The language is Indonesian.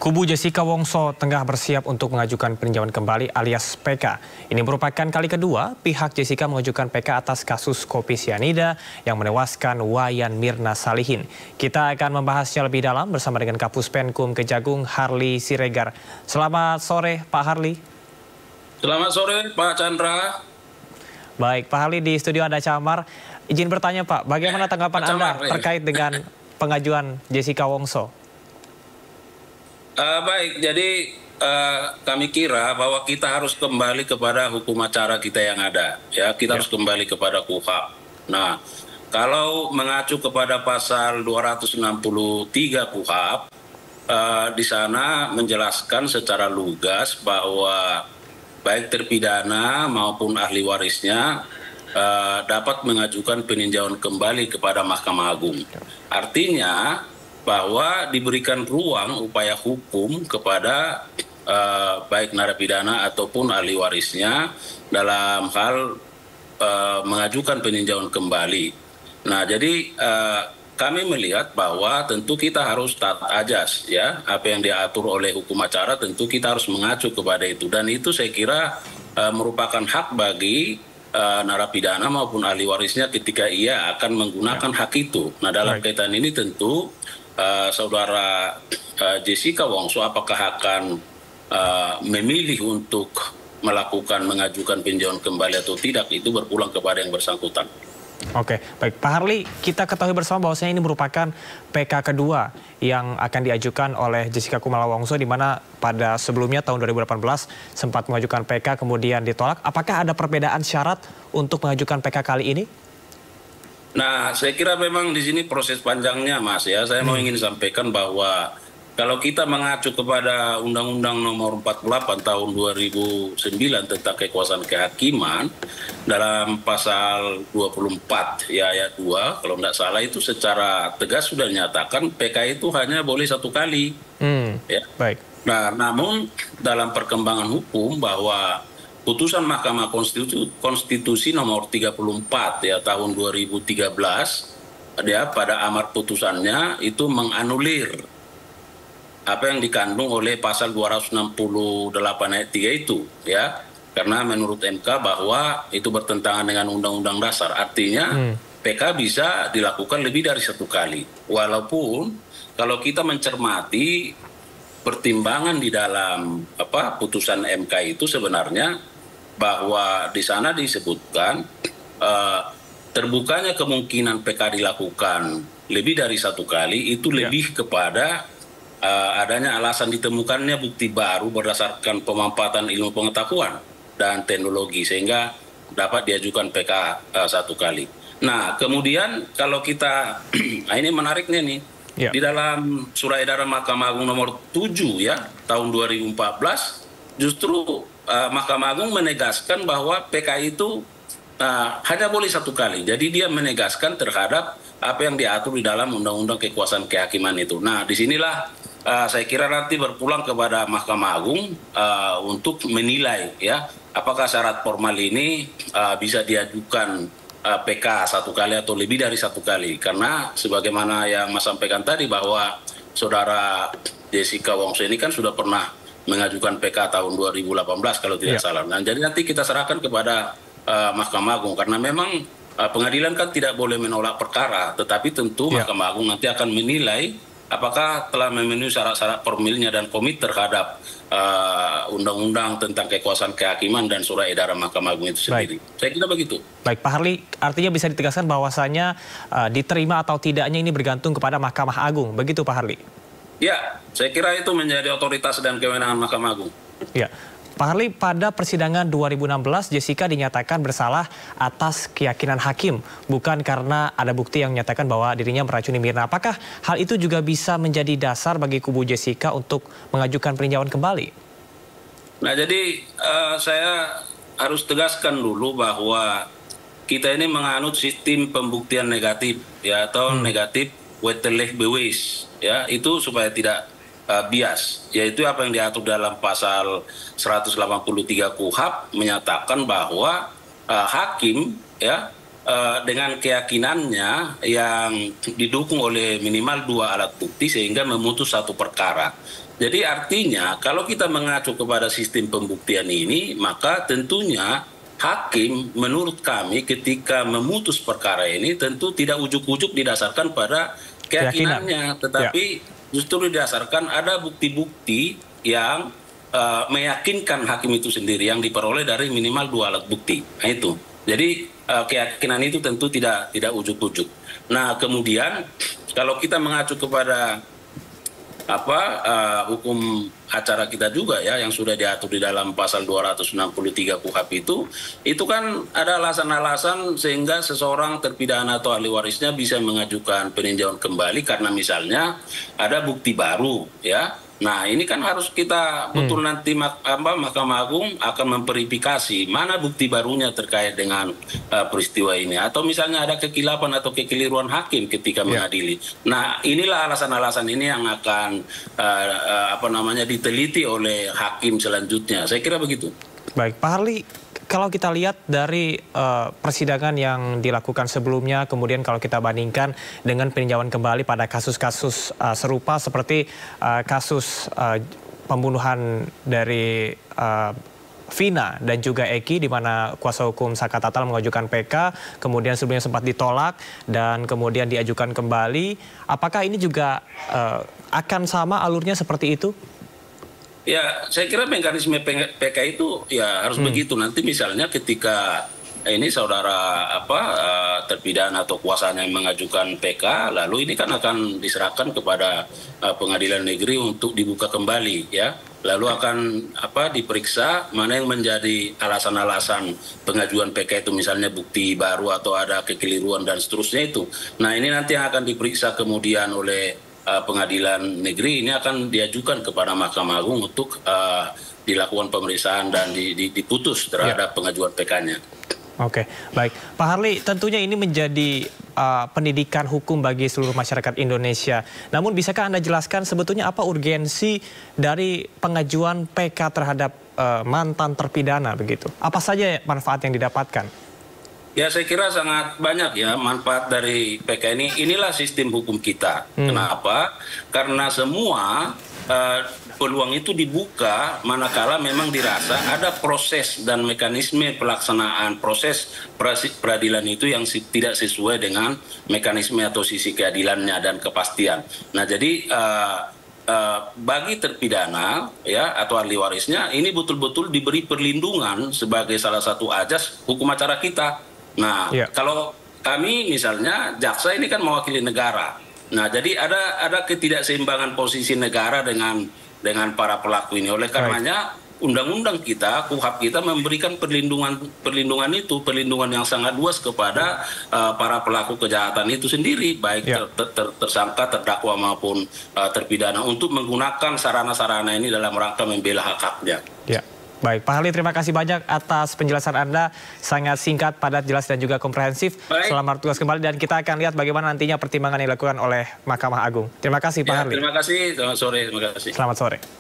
Kubu Jessica Wongso tengah bersiap untuk mengajukan peninjauan kembali alias PK. Ini merupakan kali kedua pihak Jessica mengajukan PK atas kasus kopi sianida yang menewaskan Wayan Mirna Salihin. Kita akan membahasnya lebih dalam bersama dengan Kapus Penkum Kejagung Harli Siregar. Selamat sore Pak Harli. Selamat sore Pak Chandra. Baik, Pak Harli, di studio ada Camar. Izin bertanya Pak, bagaimana tanggapan Anda terkait dengan pengajuan Jessica Wongso? Baik, jadi kami kira bahwa kita harus kembali kepada hukum acara kita yang ada. Ya, kita harus kembali kepada KUHP. Nah, kalau mengacu kepada pasal 263 KUHP, di sana menjelaskan secara lugas bahwa baik terpidana maupun ahli warisnya dapat mengajukan peninjauan kembali kepada Mahkamah Agung. Artinya bahwa diberikan ruang upaya hukum kepada baik narapidana ataupun ahli warisnya dalam hal mengajukan peninjauan kembali. Nah, jadi kami melihat bahwa tentu kita harus taat ajas, ya, apa yang diatur oleh hukum acara tentu kita harus mengacu kepada itu, dan itu saya kira merupakan hak bagi narapidana maupun ahli warisnya ketika ia akan menggunakan hak itu. Nah, dalam kaitan ini tentu saudara Jessica Wongso apakah akan memilih untuk mengajukan peninjauan kembali atau tidak, itu berpulang kepada yang bersangkutan. Oke, baik Pak Harli, kita ketahui bersama bahwasanya ini merupakan PK kedua yang akan diajukan oleh Jessica Kumala Wongso, di mana pada sebelumnya tahun 2018 sempat mengajukan PK kemudian ditolak. Apakah ada perbedaan syarat untuk mengajukan PK kali ini? Nah, saya kira memang di sini proses panjangnya, Mas, ya. Saya mau ingin sampaikan bahwa kalau kita mengacu kepada Undang-Undang Nomor 48 Tahun 2009 tentang kekuasaan kehakiman, dalam pasal 24 ya ayat 2, kalau tidak salah itu secara tegas sudah dinyatakan PK itu hanya boleh satu kali. Ya. Baik. Nah, namun dalam perkembangan hukum bahwa putusan Mahkamah Konstitusi nomor 34 ya tahun 2013 dia pada amar putusannya itu menganulir apa yang dikandung oleh pasal 268 ayat 3 itu, ya, karena menurut MK bahwa itu bertentangan dengan Undang-Undang Dasar. Artinya PK bisa dilakukan lebih dari satu kali, walaupun kalau kita mencermati pertimbangan di dalam putusan MK itu sebenarnya bahwa di sana disebutkan terbukanya kemungkinan PK dilakukan lebih dari satu kali itu lebih kepada adanya alasan ditemukannya bukti baru berdasarkan pemampatan ilmu pengetahuan dan teknologi sehingga dapat diajukan PK satu kali. Nah, kemudian kalau kita nah ini menariknya nih, di dalam Surat Edaran Mahkamah Agung nomor 7 ya tahun 2014 justru Mahkamah Agung menegaskan bahwa PK itu hanya boleh satu kali. Jadi dia menegaskan terhadap apa yang diatur di dalam Undang-Undang Kekuasaan Kehakiman itu. Nah, disinilah saya kira nanti berpulang kepada Mahkamah Agung untuk menilai ya apakah syarat formal ini bisa diajukan PK satu kali atau lebih dari satu kali. Karena sebagaimana yang Mas sampaikan tadi bahwa saudara Jessica Wongso ini kan sudah pernah mengajukan PK tahun 2018 kalau tidak salah. Nah, jadi nanti kita serahkan kepada Mahkamah Agung karena memang pengadilan kan tidak boleh menolak perkara, tetapi tentu Mahkamah Agung nanti akan menilai apakah telah memenuhi syarat-syarat formilnya dan komit terhadap undang-undang tentang kekuasaan kehakiman dan Surat Edaran Mahkamah Agung itu sendiri. Saya kira begitu. Baik, Pak Harli, artinya bisa ditegaskan bahwasanya diterima atau tidaknya ini bergantung kepada Mahkamah Agung, begitu Pak Harli? Ya, saya kira itu menjadi otoritas dan kewenangan Mahkamah Agung. Ya. Pak Harli, pada persidangan 2016 Jessica dinyatakan bersalah atas keyakinan hakim, bukan karena ada bukti yang menyatakan bahwa dirinya meracuni Mirna. Apakah hal itu juga bisa menjadi dasar bagi kubu Jessica untuk mengajukan peninjauan kembali? Nah, jadi saya harus tegaskan dulu bahwa kita ini menganut sistem pembuktian negatif ya atau negatif wettelijk bewijs ya, itu supaya tidak bias, yaitu apa yang diatur dalam pasal 183 KUHP menyatakan bahwa hakim ya dengan keyakinannya yang didukung oleh minimal 2 alat bukti sehingga memutus satu perkara. Jadi artinya kalau kita mengacu kepada sistem pembuktian ini, maka tentunya hakim menurut kami ketika memutus perkara ini tentu tidak ujuk-ujuk didasarkan pada keyakinannya, tetapi justru didasarkan ada bukti-bukti yang meyakinkan hakim itu sendiri yang diperoleh dari minimal 2 alat bukti. Nah itu. Jadi keyakinan itu tentu tidak ujuk-ujuk. Nah kemudian kalau kita mengacu kepada hukum acara kita juga ya yang sudah diatur di dalam pasal 263 KUHP itu kan ada alasan-alasan sehingga seseorang terpidana atau ahli warisnya bisa mengajukan peninjauan kembali karena misalnya ada bukti baru ya. Nah ini kan harus kita betul nanti Mahkamah Agung akan memverifikasi mana bukti barunya terkait dengan peristiwa ini atau misalnya ada kekilapan atau kekeliruan hakim ketika mengadili. Nah inilah alasan-alasan ini yang akan diteliti oleh hakim selanjutnya. Saya kira begitu. Baik, Pak Harli. Kalau kita lihat dari persidangan yang dilakukan sebelumnya, kemudian kalau kita bandingkan dengan peninjauan kembali pada kasus-kasus serupa seperti kasus pembunuhan dari Vina dan juga Eki, di mana kuasa hukum Saka Tatal mengajukan PK, kemudian sebelumnya sempat ditolak dan kemudian diajukan kembali. Apakah ini juga akan sama alurnya seperti itu? Ya, saya kira mekanisme PK itu ya harus begitu. Nanti misalnya ketika ini saudara terpidana atau kuasanya yang mengajukan PK, lalu ini kan akan diserahkan kepada pengadilan negeri untuk dibuka kembali ya. Lalu akan diperiksa mana yang menjadi alasan-alasan pengajuan PK itu, misalnya bukti baru atau ada kekeliruan dan seterusnya itu. Nah ini nanti yang akan diperiksa kemudian oleh pengadilan negeri, ini akan diajukan kepada Mahkamah Agung untuk dilakukan pemeriksaan dan diputus terhadap pengajuan PK-nya. Oke, baik. Pak Harli, tentunya ini menjadi pendidikan hukum bagi seluruh masyarakat Indonesia. Namun bisakah Anda jelaskan sebetulnya apa urgensi dari pengajuan PK terhadap mantan terpidana begitu? Apa saja manfaat yang didapatkan? Ya saya kira sangat banyak ya manfaat dari PK ini. Inilah sistem hukum kita. Kenapa? Karena semua peluang itu dibuka manakala memang dirasa ada proses dan mekanisme pelaksanaan proses peradilan itu yang tidak sesuai dengan mekanisme atau sisi keadilannya dan kepastian. Nah jadi bagi terpidana ya atau ahli warisnya ini betul-betul diberi perlindungan sebagai salah satu ajas hukum acara kita. Nah, kalau kami misalnya jaksa ini kan mewakili negara. Nah, jadi ada ketidakseimbangan posisi negara dengan para pelaku ini. Oleh karenanya undang-undang kita, KUHP kita memberikan perlindungan yang sangat luas kepada para pelaku kejahatan itu sendiri, baik tersangka, terdakwa maupun terpidana untuk menggunakan sarana-sarana ini dalam rangka membela hak-haknya. Ya. Baik, Pak Harli, terima kasih banyak atas penjelasan Anda. Sangat singkat, padat, jelas, dan juga komprehensif. Selamat bertugas kembali dan kita akan lihat bagaimana nantinya pertimbangan yang dilakukan oleh Mahkamah Agung. Terima kasih, Pak Harli. Terima kasih, selamat sore. Terima kasih. Selamat sore.